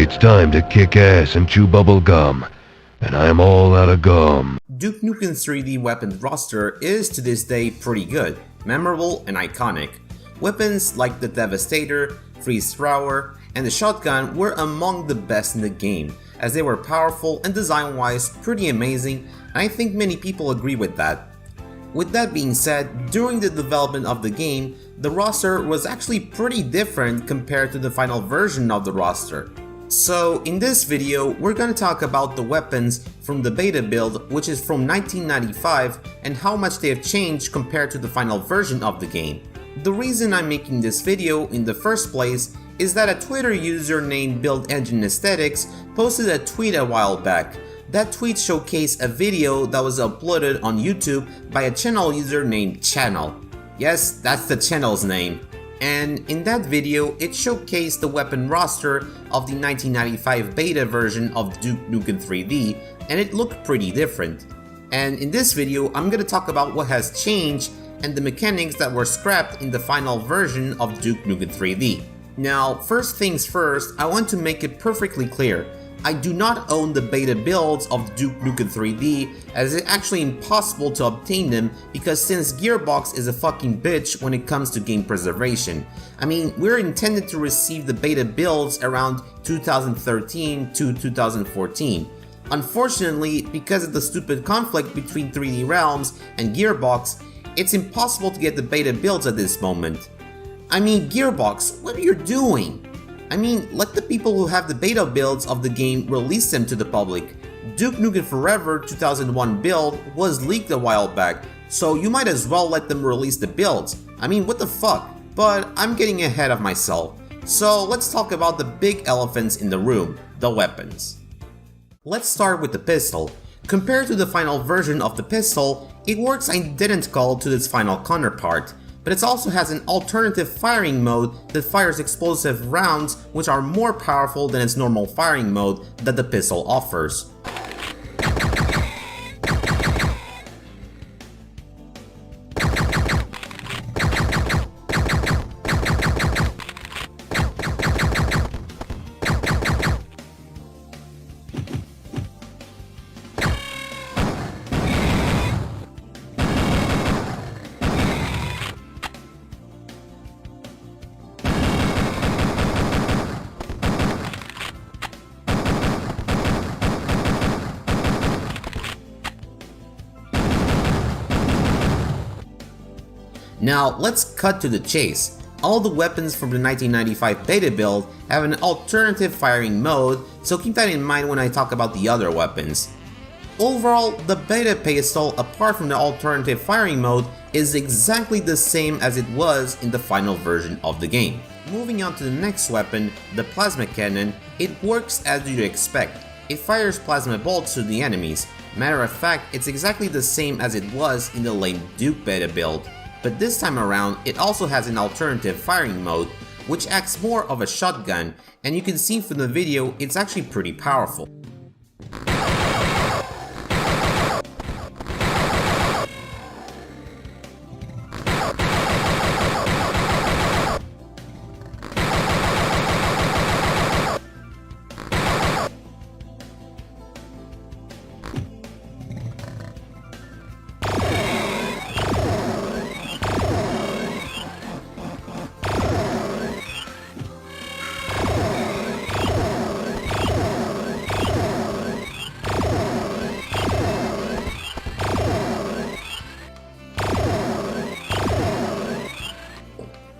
It's time to kick ass and chew bubble gum, and I'm all out of gum. Duke Nukem's 3D weapons roster is to this day pretty good, memorable and iconic. Weapons like the Devastator, Flamethrower, and the shotgun were among the best in the game, as they were powerful and design-wise pretty amazing, and I think many people agree with that. With that being said, during the development of the game, the roster was actually pretty different compared to the final version of the roster. So in this video, we're gonna talk about the weapons from the beta build, which is from 1995, and how much they have changed compared to the final version of the game. The reason I'm making this video in the first place is that a Twitter user named Build Engine Aesthetics posted a tweet a while back. That tweet showcased a video that was uploaded on YouTube by a channel user named Channel. Yes, that's the channel's name. And in that video, it showcased the weapon roster of the 1995 beta version of Duke Nukem 3D, and it looked pretty different. And in this video, I'm gonna talk about what has changed and the mechanics that were scrapped in the final version of Duke Nukem 3D. Now, first things first, I want to make it perfectly clear. I do not own the beta builds of Duke Nukem 3D, as it's actually impossible to obtain them because since Gearbox is a fucking bitch when it comes to game preservation. I mean, we're intended to receive the beta builds around 2013 to 2014. Unfortunately, because of the stupid conflict between 3D Realms and Gearbox, it's impossible to get the beta builds at this moment. I mean, Gearbox, what are you doing? I mean, let the people who have the beta builds of the game release them to the public. Duke Nukem Forever 2001 build was leaked a while back, so you might as well let them release the builds. I mean, what the fuck? But I'm getting ahead of myself. So let's talk about the big elephants in the room, the weapons. Let's start with the pistol. Compared to the final version of the pistol, it works identical to its final counterpart, but it also has an alternative firing mode that fires explosive rounds which are more powerful than its normal firing mode that the pistol offers. Now let's cut to the chase. All the weapons from the 1995 beta build have an alternative firing mode, so keep that in mind when I talk about the other weapons. Overall, the beta pistol, apart from the alternative firing mode, is exactly the same as it was in the final version of the game. Moving on to the next weapon, the plasma cannon, it works as you'd expect. It fires plasma bolts to the enemies. Matter of fact, it's exactly the same as it was in the lame Duke beta build. But this time around, it also has an alternative firing mode, which acts more of a shotgun, and you can see from the video, it's actually pretty powerful.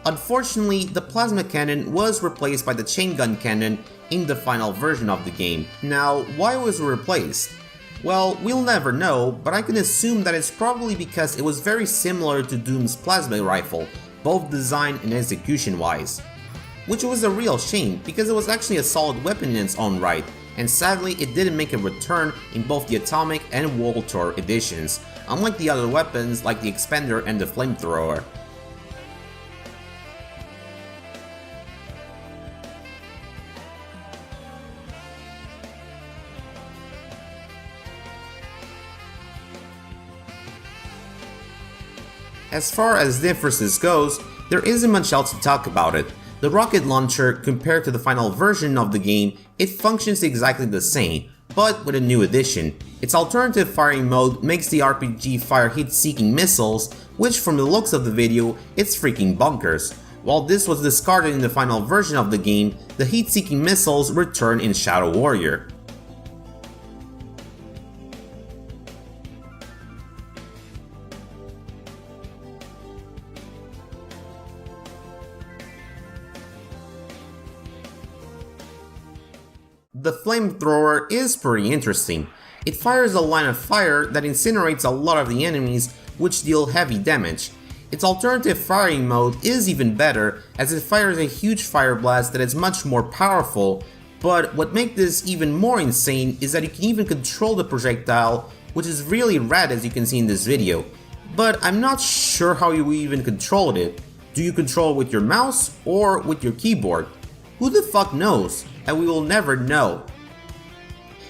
Unfortunately, the plasma cannon was replaced by the chain gun cannon in the final version of the game. Now, why was it replaced? Well, we'll never know, but I can assume that it's probably because it was very similar to Doom's plasma rifle, both design and execution wise. Which was a real shame, because it was actually a solid weapon in its own right, and sadly it didn't make a return in both the Atomic and World Tour editions, unlike the other weapons like the Expander and the Flamethrower. As far as differences goes, there isn't much else to talk about it. The rocket launcher, compared to the final version of the game, it functions exactly the same, but with a new addition. Its alternative firing mode makes the RPG fire heat-seeking missiles, which from the looks of the video, it's freaking bonkers. While this was discarded in the final version of the game, the heat-seeking missiles return in Shadow Warrior. The Flamethrower is pretty interesting. It fires a line of fire that incinerates a lot of the enemies, which deal heavy damage. Its alternative firing mode is even better, as it fires a huge fire blast that is much more powerful, but what makes this even more insane is that you can even control the projectile, which is really rad as you can see in this video. But I'm not sure how you even control it. Do you control it with your mouse or with your keyboard? Who the fuck knows? And we will never know.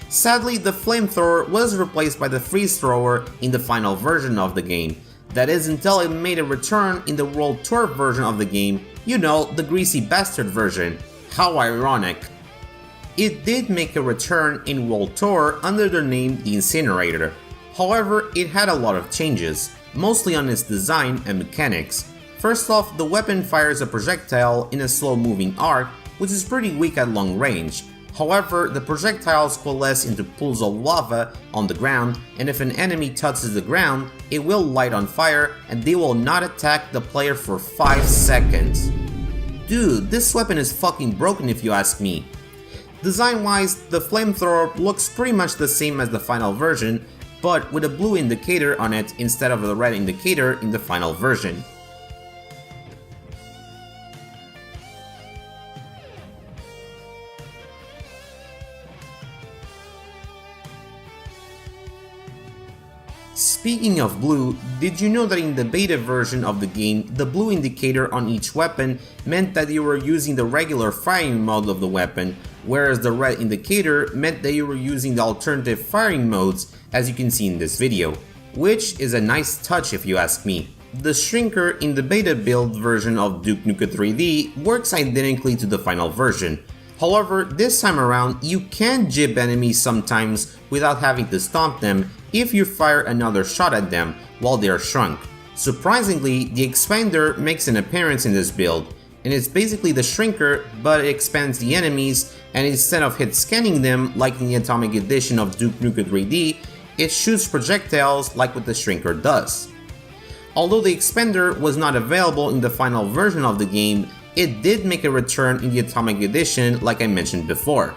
Sadly, the Flamethrower was replaced by the Freeze Thrower in the final version of the game. That is until it made a return in the World Tour version of the game, you know, the greasy bastard version. How ironic. It did make a return in World Tour under the name the Incinerator. However, it had a lot of changes, mostly on its design and mechanics. First off, the weapon fires a projectile in a slow-moving arc, which is pretty weak at long range. However, the projectiles coalesce into pools of lava on the ground, and if an enemy touches the ground, it will light on fire and they will not attack the player for 5 seconds. Dude, this weapon is fucking broken if you ask me. Design-wise, the Flamethrower looks pretty much the same as the final version, but with a blue indicator on it instead of the red indicator in the final version. Speaking of blue, did you know that in the beta version of the game, the blue indicator on each weapon meant that you were using the regular firing mode of the weapon, whereas the red indicator meant that you were using the alternative firing modes, as you can see in this video. Which is a nice touch if you ask me. The shrinker in the beta build version of Duke Nukem 3D works identically to the final version. However, this time around, you can jib enemies sometimes without having to stomp them if you fire another shot at them while they are shrunk. Surprisingly, the expander makes an appearance in this build, and it's basically the shrinker, but it expands the enemies, and instead of hit scanning them like in the Atomic Edition of Duke Nukem 3D, it shoots projectiles like what the shrinker does. Although the expander was not available in the final version of the game, it did make a return in the Atomic Edition like I mentioned before.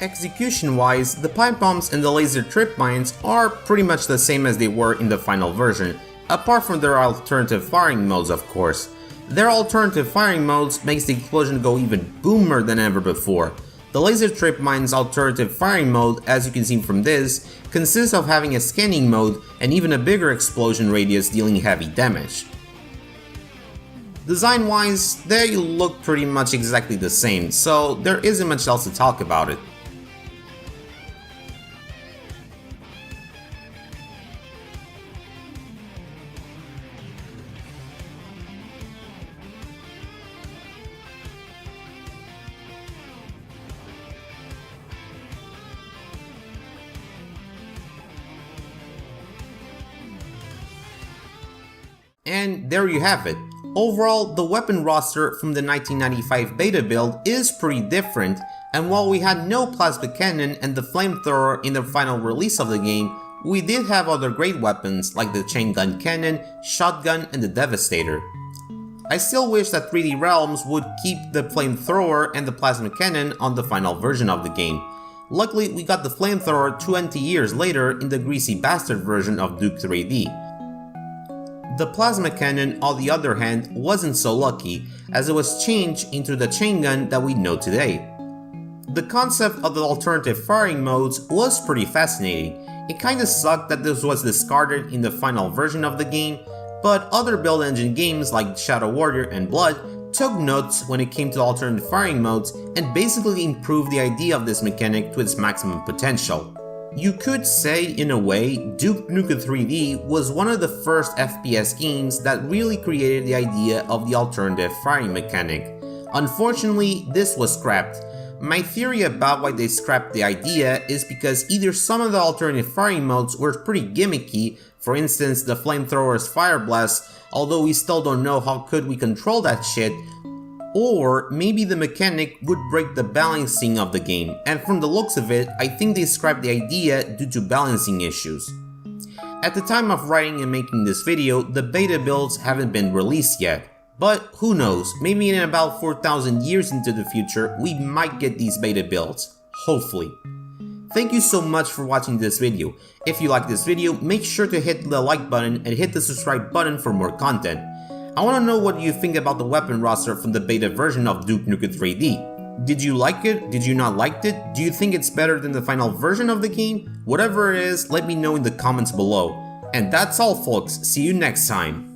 Execution-wise, the pipe bombs and the laser trip mines are pretty much the same as they were in the final version, apart from their alternative firing modes of course. Their alternative firing modes makes the explosion go even boomer than ever before. The laser trip mine's alternative firing mode, as you can see from this, consists of having a scanning mode and even a bigger explosion radius dealing heavy damage. Design-wise, they look pretty much exactly the same, so there isn't much else to talk about it. And there you have it. Overall, the weapon roster from the 1995 beta build is pretty different, and while we had no plasma cannon and the flamethrower in the final release of the game, we did have other great weapons like the chain gun cannon, shotgun, and the Devastator. I still wish that 3D Realms would keep the flamethrower and the plasma cannon on the final version of the game. Luckily, we got the flamethrower 20 years later in the greasy bastard version of Duke 3D. The plasma cannon, on the other hand, wasn't so lucky, as it was changed into the chain gun that we know today. The concept of the alternative firing modes was pretty fascinating. It kinda sucked that this was discarded in the final version of the game, but other build engine games like Shadow Warrior and Blood took notes when it came to alternative firing modes and basically improved the idea of this mechanic to its maximum potential. You could say, in a way, Duke Nukem 3D was one of the first FPS games that really created the idea of the alternative firing mechanic. Unfortunately, this was scrapped. My theory about why they scrapped the idea is because either some of the alternative firing modes were pretty gimmicky, for instance the Flamethrower's Fire Blast, although we still don't know how could we control that shit, or maybe the mechanic would break the balancing of the game, and from the looks of it, I think they scrapped the idea due to balancing issues. At the time of writing and making this video, the beta builds haven't been released yet. But who knows, maybe in about 4,000 years into the future, we might get these beta builds. Hopefully. Thank you so much for watching this video. If you like this video, make sure to hit the like button and hit the subscribe button for more content. I want to know what you think about the weapon roster from the beta version of Duke Nukem 3D. Did you like it? Did you not like it? Do you think it's better than the final version of the game? Whatever it is, let me know in the comments below. And that's all folks, see you next time.